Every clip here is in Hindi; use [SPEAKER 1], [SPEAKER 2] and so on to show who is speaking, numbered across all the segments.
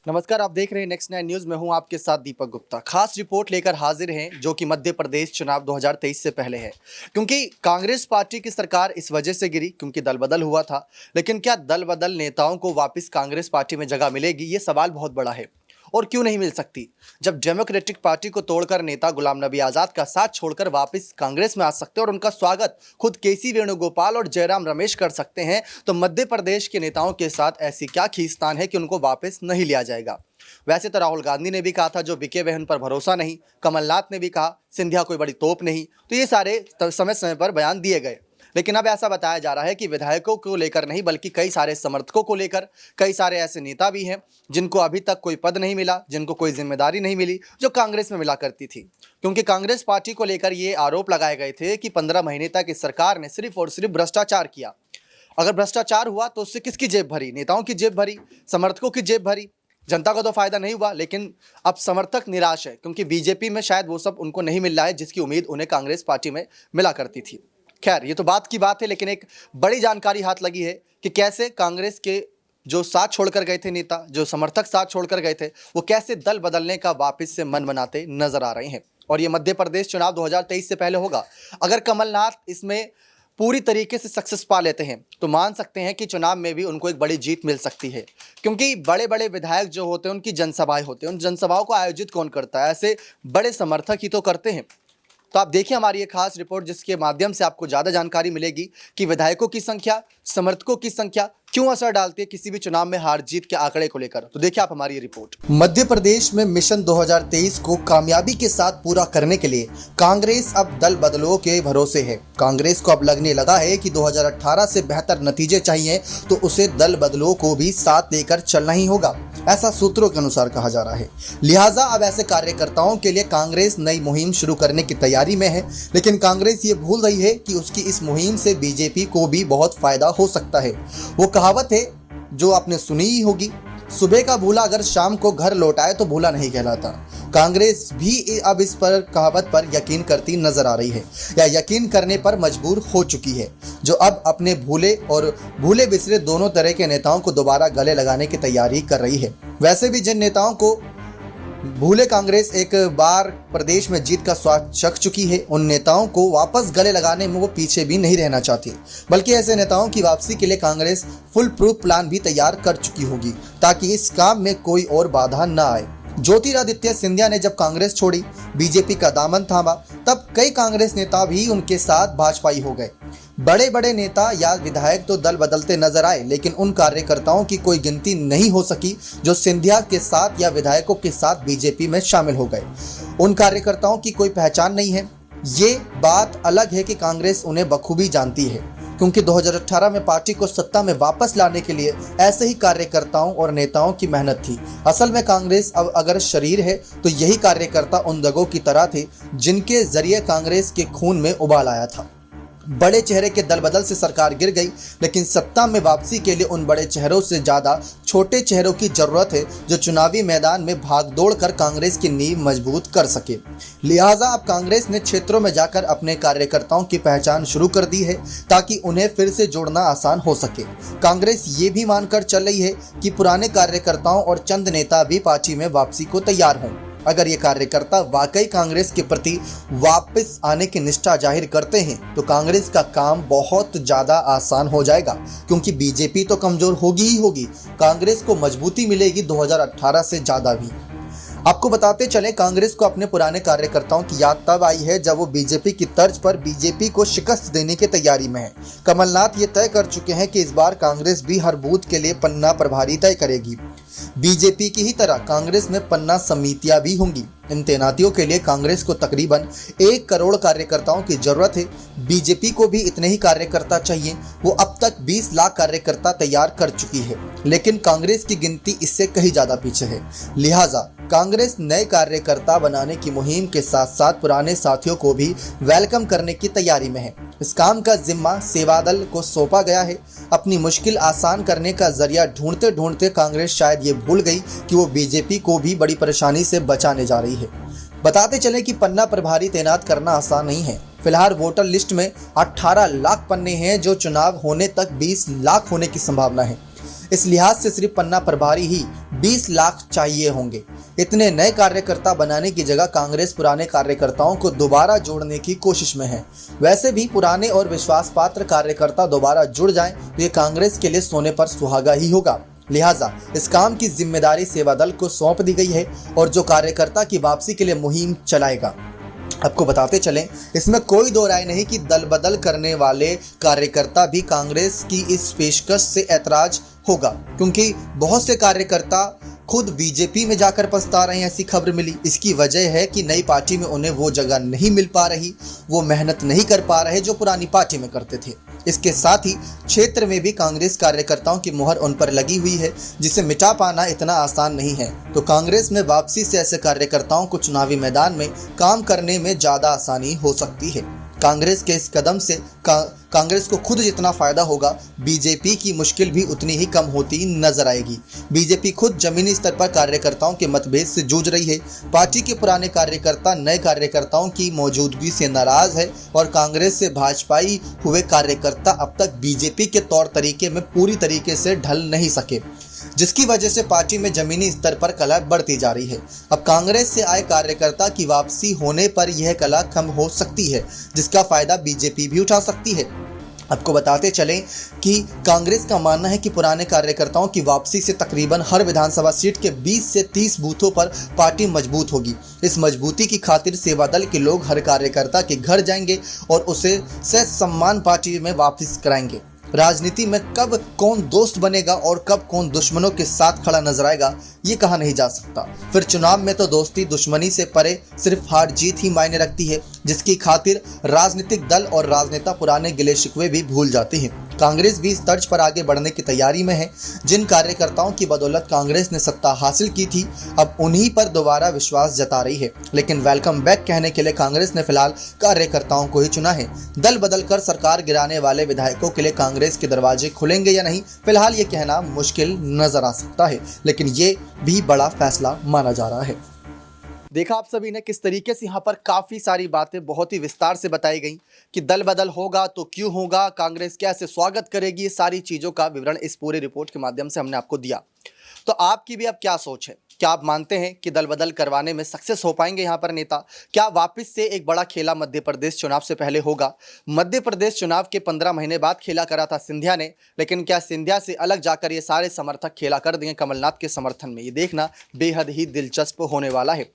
[SPEAKER 1] नमस्कार, आप देख रहे हैं नेक्स्ट 9 न्यूज में हूं आपके साथ दीपक गुप्ता। खास रिपोर्ट लेकर हाजिर हैं जो कि मध्य प्रदेश चुनाव 2023 से पहले है। क्योंकि कांग्रेस पार्टी की सरकार इस वजह से गिरी क्योंकि दल बदल हुआ था। लेकिन क्या दल बदल नेताओं को वापस कांग्रेस पार्टी में जगह मिलेगी, ये सवाल बहुत बड़ा है। और क्यों नहीं मिल सकती, जब डेमोक्रेटिक पार्टी को तोड़कर नेता गुलाम नबी आजाद का साथ छोड़कर वापस कांग्रेस में आ सकते हैं और उनका स्वागत खुद केसी वेणुगोपाल और जयराम रमेश कर सकते हैं, तो मध्य प्रदेश के नेताओं के साथ ऐसी क्या खींचतान है कि उनको वापस नहीं लिया जाएगा। वैसे तो राहुल गांधी ने भी कहा था जो बिके वह उन पर भरोसा नहीं, कमलनाथ ने भी कहा सिंधिया कोई बड़ी तोप नहीं, तो ये सारे समय समय पर बयान दिए गए। लेकिन अब ऐसा बताया जा रहा है कि विधायकों को लेकर नहीं बल्कि कई सारे समर्थकों को लेकर कई सारे ऐसे नेता भी हैं जिनको अभी तक कोई पद नहीं मिला, जिनको कोई जिम्मेदारी नहीं मिली जो कांग्रेस में मिला करती थी। क्योंकि कांग्रेस पार्टी को लेकर ये आरोप लगाए गए थे कि 15 महीने तक इस सरकार ने सिर्फ और सिर्फ भ्रष्टाचार किया। अगर भ्रष्टाचार हुआ तो उससे किसकी जेब भरी? नेताओं की जेब भरी, समर्थकों की जेब भरी। जनता को तो फायदा नहीं हुआ, लेकिन अब समर्थक निराश है क्योंकि बीजेपी में शायद वो सब उनको नहीं मिल रहा है जिसकी उम्मीद उन्हें कांग्रेस पार्टी में मिला करती थी। खैर, ये तो बात की बात है, लेकिन एक बड़ी जानकारी हाथ लगी है कि कैसे कांग्रेस के जो साथ छोड़कर गए थे नेता, जो समर्थक साथ छोड़कर गए थे, वो कैसे दल बदलने का वापस से मन बनाते नजर आ रहे हैं। और ये मध्य प्रदेश चुनाव 2023 से पहले होगा। अगर कमलनाथ इसमें पूरी तरीके से सक्सेस पा लेते हैं तो मान सकते हैं कि चुनाव में भी उनको एक बड़ी जीत मिल सकती है। क्योंकि बड़े बड़े विधायक जो होते हैं उनकी जनसभाएं होती हैं, उन जनसभाओं को आयोजित कौन करता है? ऐसे बड़े समर्थक ही तो करते हैं। तो आप देखिए हमारी ये खास रिपोर्ट जिसके माध्यम से आपको ज़्यादा जानकारी मिलेगी कि विधायकों की संख्या, समर्थकों की संख्या क्यों असर डालती है किसी भी चुनाव में हार जीत के आंकड़े को लेकर। तो देखिए आप हमारी ये रिपोर्ट। मध्य प्रदेश में मिशन 2023 को कामयाबी के साथ पूरा करने के लिए कांग्रेस अब दल बदलों के भरोसे है। कांग्रेस को अब लगने लगा है कि 2018 से बेहतर नतीजे चाहिए तो उसे दल बदलों को भी साथ लेकर चलना ही होगा, ऐसा सूत्रों के अनुसार कहा जा रहा है। लिहाजा अब ऐसे कार्यकर्ताओं के लिए कांग्रेस नई मुहिम शुरू करने की तैयारी में है। लेकिन कांग्रेस ये भूल रही है कि उसकी इस मुहिम से बीजेपी को भी बहुत फायदा हो सकता है। वो कहावत है जो आपने सुनी ही होगी, सुबह का भूला अगर शाम को घर लौटाए तो भूला नहीं कहलाता। कांग्रेस भी अब इस पर कहावत पर यकीन करती नजर आ रही है या यकीन करने पर मजबूर हो चुकी है, जो अब अपने भूले बिसरे दोनों तरह के नेताओं को दोबारा गले लगाने की तैयारी कर रही है। वैसे भी जिन नेताओं को भूले कांग्रेस एक बार प्रदेश में जीत का स्वाद चख चुकी है, उन नेताओं को वापस गले लगाने में वो पीछे भी नहीं रहना चाहती, बल्कि ऐसे नेताओं की वापसी के लिए कांग्रेस फुल प्रूफ प्लान भी तैयार कर चुकी होगी ताकि इस काम में कोई और बाधा न आए। ज्योतिरादित्य सिंधिया ने जब कांग्रेस छोड़ी, बीजेपी का दामन थामा, तब कई कांग्रेस नेता भी उनके साथ भाजपाई हो गए। बड़े बड़े नेता या विधायक तो दल बदलते नजर आए, लेकिन उन कार्यकर्ताओं की कोई गिनती नहीं हो सकी जो सिंधिया के साथ या विधायकों के साथ बीजेपी में शामिल हो गए। उन कार्यकर्ताओं की कोई पहचान नहीं है। ये बात अलग है कि कांग्रेस उन्हें बखूबी जानती है, क्योंकि 2018 में पार्टी को सत्ता में वापस लाने के लिए ऐसे ही कार्यकर्ताओं और नेताओं की मेहनत थी। असल में कांग्रेस अब अगर शरीर है तो यही कार्यकर्ता उन दगों की तरह थे जिनके जरिए कांग्रेस के खून में उबाल आया था। बड़े चेहरे के दल बदल से सरकार गिर गई, लेकिन सत्ता में वापसी के लिए उन बड़े चेहरों से ज़्यादा छोटे चेहरों की जरूरत है जो चुनावी मैदान में भागदौड़ कर कांग्रेस की नींव मजबूत कर सके। लिहाजा अब कांग्रेस ने क्षेत्रों में जाकर अपने कार्यकर्ताओं की पहचान शुरू कर दी है ताकि उन्हें फिर से जोड़ना आसान हो सके। कांग्रेस ये भी मानकर चल रही है कि पुराने कार्यकर्ताओं और चंद नेता भी पार्टी में वापसी को तैयार हों। अगर ये कार्यकर्ता वाकई कांग्रेस के प्रति वापस आने की निष्ठा जाहिर करते हैं तो कांग्रेस का काम बहुत ज़्यादा आसान हो जाएगा, क्योंकि बीजेपी तो कमज़ोर होगी ही होगी, कांग्रेस को मजबूती मिलेगी 2018 से ज़्यादा भी। आपको बताते चलें, कांग्रेस को अपने पुराने कार्यकर्ताओं की याद तब आई है जब वो बीजेपी की तर्ज पर बीजेपी को शिकस्त देने की तैयारी में है। कमलनाथ ये तय कर चुके हैं कि इस बार कांग्रेस भी हर बूथ के लिए पन्ना प्रभारी तय करेगी। बीजेपी की ही तरह कांग्रेस में पन्ना समितियां भी होंगी। इन तैनातियों के लिए कांग्रेस को तकरीबन 1 करोड़ कार्यकर्ताओं की जरूरत है। बीजेपी को भी इतने ही कार्यकर्ता चाहिए। वो अब तक 20 लाख कार्यकर्ता तैयार कर चुकी है, लेकिन कांग्रेस की गिनती इससे कहीं ज्यादा पीछे है। लिहाजा कांग्रेस नए कार्यकर्ता बनाने की मुहिम के साथ साथ पुराने साथियों को भी वेलकम करने की तैयारी में है। इस काम का जिम्मा सेवादल को सौंपा गया है। अपनी मुश्किल आसान करने का जरिया ढूंढते ढूंढते कांग्रेस शायद ये भूल गई कि वो बीजेपी को भी बड़ी परेशानी से बचाने जा रही है। बताते चलें कि पन्ना प्रभारी तैनात करना आसान नहीं है। फिलहाल वोटर लिस्ट में 18 लाख पन्ने हैं, जो चुनाव होने तक 20 लाख होने की संभावना है। इस लिहाज से सिर्फ पन्ना प्रभारी ही 20 लाख चाहिए होंगे। इतने नए कार्यकर्ता बनाने की जगह कांग्रेस पुराने कार्यकर्ताओं को दोबारा जोड़ने की कोशिश में है। वैसे भी पुराने और विश्वास पात्र कार्यकर्ता दोबारा जुड़ जाएं तो ये कांग्रेस के लिए सोने पर सुहागा ही होगा। लिहाजा इस काम की जिम्मेदारी सेवा दल को सौंप दी गई है और जो कार्यकर्ता की वापसी के लिए मुहिम चलाएगा। आपको बताते चलें, इसमें कोई दो राय नहीं कि दल बदल करने वाले कार्यकर्ता भी कांग्रेस की इस पेशकश से ऐतराज होगा, क्योंकि बहुत से कार्यकर्ता खुद बीजेपी में जाकर पछता रहे हैं। ऐसी खबर मिली। इसकी वजह है कि नई पार्टी में उन्हें वो जगह नहीं मिल पा रही, वो मेहनत नहीं कर पा रहे जो पुरानी पार्टी में करते थे। इसके साथ ही क्षेत्र में भी कांग्रेस कार्यकर्ताओं की मुहर उन पर लगी हुई है, जिसे मिटा पाना इतना आसान नहीं है। तो कांग्रेस में वापसी से ऐसे कार्यकर्ताओं को चुनावी मैदान में काम करने में ज़्यादा आसानी हो सकती है। कांग्रेस के इस कदम से कांग्रेस को खुद जितना फायदा होगा, बीजेपी की मुश्किल भी उतनी ही कम होती नजर आएगी। बीजेपी खुद जमीनी स्तर पर कार्यकर्ताओं के मतभेद से जूझ रही है। पार्टी के पुराने कार्यकर्ता नए कार्यकर्ताओं की मौजूदगी से नाराज है और कांग्रेस से भाजपाई हुए कार्यकर्ता अब तक बीजेपी के तौर तरीके में पूरी तरीके से ढल नहीं सके, जिसकी वजह से पार्टी में जमीनी स्तर पर कलह बढ़ती जा रही है। अब कांग्रेस से आए कार्यकर्ता की वापसी होने पर यह कलह कम हो सकती है, जिसका फायदा बीजेपी भी उठा सकती है। आपको बताते चलें कि कांग्रेस का मानना है कि पुराने कार्यकर्ताओं की वापसी से तकरीबन हर विधानसभा सीट के 20 से 30 बूथों पर पार्टी मजबूत होगी। इस मजबूती की खातिर सेवा दल के लोग हर कार्यकर्ता के घर जाएंगे और उसे सम्मान पार्टी में वापस कराएंगे। राजनीति में कब कौन दोस्त बनेगा और कब कौन दुश्मनों के साथ खड़ा नजर आएगा, ये कहा नहीं जा सकता। फिर चुनाव में तो दोस्ती दुश्मनी से परे सिर्फ हार जीत ही मायने रखती है, जिसकी खातिर राजनीतिक दल और राजनेता पुराने गिले शिकवे भी भूल जाते हैं। कांग्रेस भी इस तर्ज पर आगे बढ़ने की तैयारी में है। जिन कार्यकर्ताओं की बदौलत कांग्रेस ने सत्ता हासिल की थी, अब उन्हीं पर दोबारा विश्वास जता रही है। लेकिन वेलकम बैक कहने के लिए कांग्रेस ने फिलहाल कार्यकर्ताओं को ही चुना है। दल बदल कर सरकार गिराने वाले विधायकों के लिए कांग्रेस के दरवाजे खुलेंगे या नहीं, फिलहाल ये कहना मुश्किल नजर आ सकता है, लेकिन ये भी बड़ा फैसला माना जा रहा है। देखा आप सभी ने किस तरीके से यहाँ पर काफ़ी सारी बातें बहुत ही विस्तार से बताई गई कि दल बदल होगा तो क्यों होगा, कांग्रेस कैसे स्वागत करेगी, ये सारी चीज़ों का विवरण इस पूरे रिपोर्ट के माध्यम से हमने आपको दिया। तो आपकी भी अब क्या सोच है? क्या आप मानते हैं कि दल बदल करवाने में सक्सेस हो पाएंगे यहाँ पर नेता? क्या वापस से एक बड़ा खेला मध्य प्रदेश चुनाव से पहले होगा? मध्य प्रदेश चुनाव के 15 महीने बाद खेला करा था सिंधिया ने, लेकिन क्या सिंधिया से अलग जाकर ये सारे समर्थक खेला कर देंगे कमलनाथ के समर्थन में? ये देखना बेहद ही दिलचस्प होने वाला है।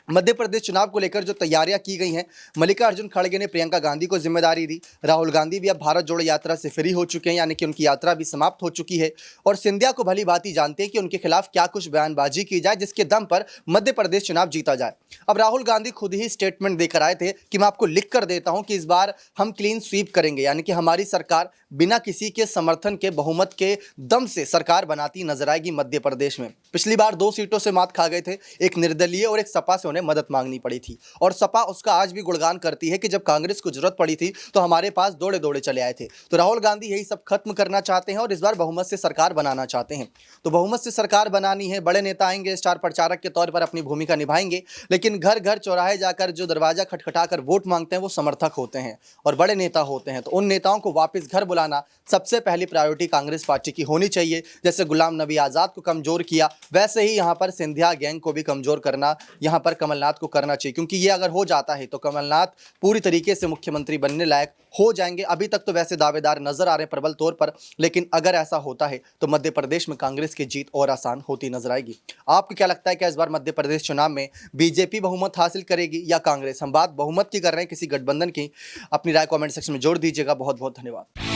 [SPEAKER 1] मध्य प्रदेश चुनाव को लेकर जो तैयारियां की गई हैं, मल्लिकार्जुन खड़गे ने प्रियंका गांधी को जिम्मेदारी दी। राहुल गांधी भी अब भारत जोड़ो यात्रा से फ्री हो चुके हैं, यानी कि उनकी यात्रा भी समाप्त हो चुकी है। और सिंधिया को भली भांति जानते हैं कि उनके खिलाफ क्या कुछ बयानबाजी की जाए जिसके दम पर मध्य प्रदेश चुनाव जीता जाए। अब राहुल गांधी खुद ही स्टेटमेंट देकर आए थे कि मैं आपको लिख कर देता हूं कि इस बार हम क्लीन स्वीप करेंगे, यानी कि हमारी सरकार बिना किसी के समर्थन के बहुमत के दम से सरकार बनाती नजर आएगी मध्य प्रदेश में। पिछली बार 2 सीटों से मात खा गए थे, एक निर्दलीय और एक सपा से उन्हें मदद मांगनी पड़ी थी। और सपा उसका आज भी गुणगान करती है कि जब कांग्रेस को जरूरत पड़ी थी तो हमारे पास दौड़े दौड़े चले आए थे। तो राहुल गांधी यही सब खत्म करना चाहते हैं और इस बार बहुमत से सरकार बनाना चाहते हैं। तो बहुमत से सरकार बनानी है, बड़े नेता आएंगे, स्टार प्रचारक के तौर पर अपनी भूमिका निभाएंगे, लेकिन घर घर चौराहे जाकर जो दरवाजा खटखटाकर वोट मांगते हैं वो समर्थक होते हैं और बड़े नेता होते हैं। तो उन नेताओं को वापस घर बुलाना सबसे पहली प्रायोरिटी कांग्रेस पार्टी की होनी चाहिए। जैसे गुलाम नबी आज़ाद को कमजोर किया, वैसे ही यहाँ पर सिंधिया गैंग को भी कमजोर करना यहाँ पर कमलनाथ को करना चाहिए, क्योंकि ये अगर हो जाता है तो कमलनाथ पूरी तरीके से मुख्यमंत्री बनने लायक हो जाएंगे। अभी तक तो वैसे दावेदार नजर आ रहे हैं प्रबल तौर पर, लेकिन अगर ऐसा होता है तो मध्य प्रदेश में कांग्रेस की जीत और आसान होती नजर आएगी। आपको क्या लगता है कि इस बार मध्य प्रदेश चुनाव में बीजेपी बहुमत हासिल करेगी या कांग्रेस? हम बात बहुमत की कर रहे हैं, किसी गठबंधन की। अपनी राय कमेंट सेक्शन में जोड़ दीजिएगा। बहुत बहुत धन्यवाद।